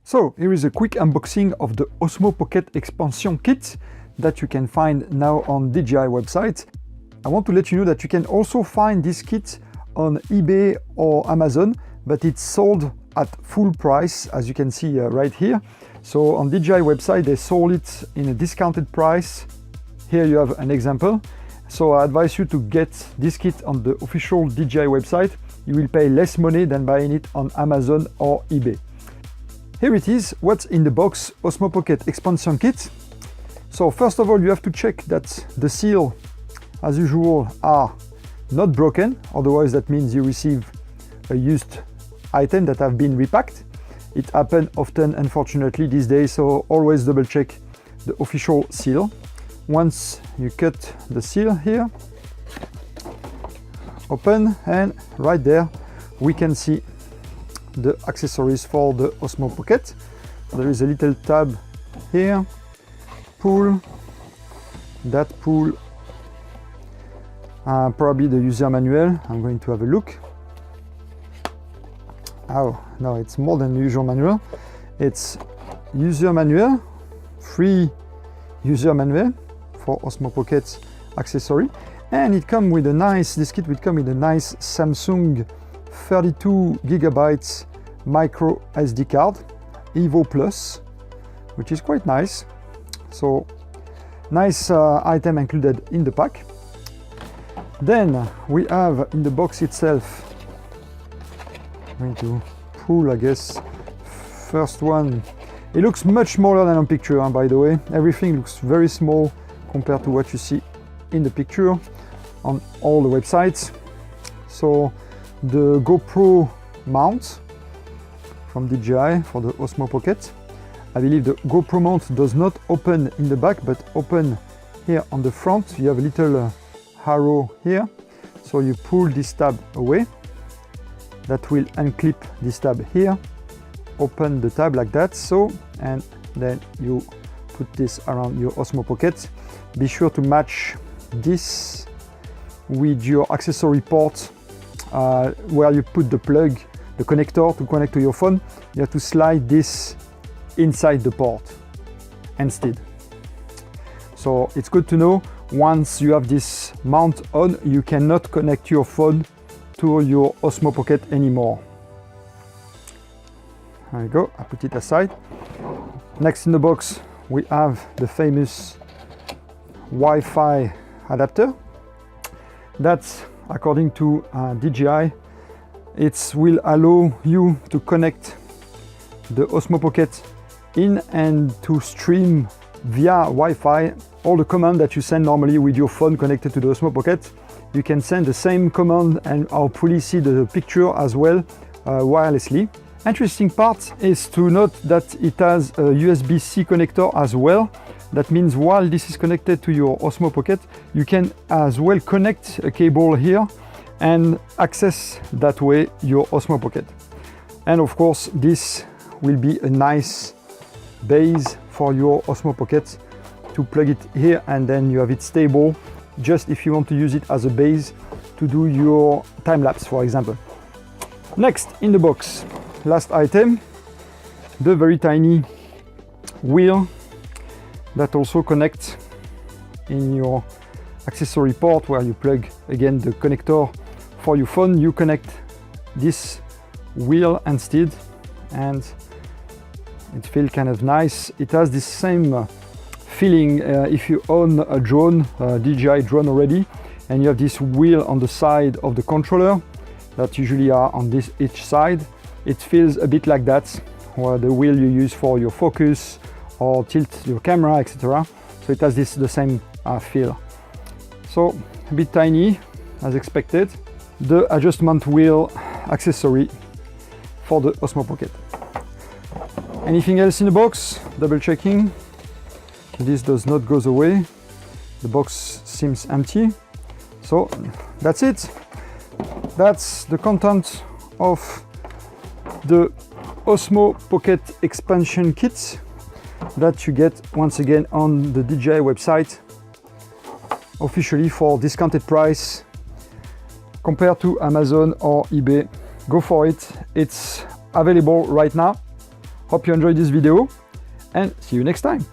So here is a quick unboxing of the Osmo Pocket Expansion Kit that you can find now on DJI website. I want to let you know that you can also find this kit on eBay or Amazon, but it's sold at full price, as you can see right here. So on DJI website they sold it in a discounted price. Here you have an example. So I advise you to get this kit on the official DJI website. You will pay less money than buying it on Amazon or eBay. Here it is, what's in the box Osmo Pocket Expansion Kit. So first of all, you have to check that the seal, as usual, are not broken. Otherwise that means you receive a used item that have been repacked. It happens often, unfortunately, these days, so always double check the official seal. Once you cut the seal here, open, and right there we can see the accessories for the Osmo Pocket. There is a little tab here, pull, that pull, probably the user manual. I'm going to have a look. Oh no, it's more than the usual manual. It's user manual, free user manual for Osmo Pocket accessory, and it comes with a nice, this kit will come with a nice Samsung 32 gigabytes micro SD card, Evo Plus, which is quite nice. So nice item included in the pack. Then we have in the box itself, I'm going to pull, I guess, first one. It looks much smaller than on picture, by the way. Everything looks very small compared to what you see in the picture on all the websites. So the Gopro Mounts from DJI for the Osmo Pocket. I believe the Gopro mount does not open in the back, but open here on the front. You have a little arrow here, so you pull this tab away. That will unclip this tab here. Open the tab like that, so, and then you put this around your Osmo Pocket. Be sure to match this with your accessory port where you put the plug, the connector to connect to your phone. You have to slide this inside the port instead. So it's good to know, once you have this mount on, you cannot connect your phone to your Osmo Pocket anymore. There you go, I put it aside. Next in the box we have the famous Wi-Fi adapter. That's, according to DJI, it will allow you to connect the Osmo Pocket in and to stream via Wi-Fi all the commands that you send normally with your phone connected to the Osmo Pocket. You can send the same command and hopefully see the picture as well wirelessly. Interesting part is to note that it has a USB-C connector as well. That means while this is connected to your Osmo Pocket, you can as well connect a cable here and access that way your Osmo Pocket. And of course, this will be a nice base for your Osmo Pocket to plug it here, and then you have it stable, just if you want to use it as a base to do your time lapse, for example. Next in the box, last item, the very tiny wheel that also connects in your accessory port where you plug again the connector for your phone. You connect this wheel instead, and it feels kind of nice. It has this same feeling if you own a drone, DJI drone already, and you have this wheel on the side of the controller that usually are on this each side. It feels a bit like that, where the wheel you use for your focus or tilt your camera, etc. So it has the same feel. So a bit tiny as expected. The adjustment wheel accessory for the Osmo Pocket. Anything else in the box? Double checking. This does not go away. The box seems empty. So that's it. That's the content of the Osmo Pocket Expansion Kit that you get once again on the DJI website. officially for discounted price compared to Amazon or eBay. Go for it. It's available right now. Hope you enjoyed this video and see you next time.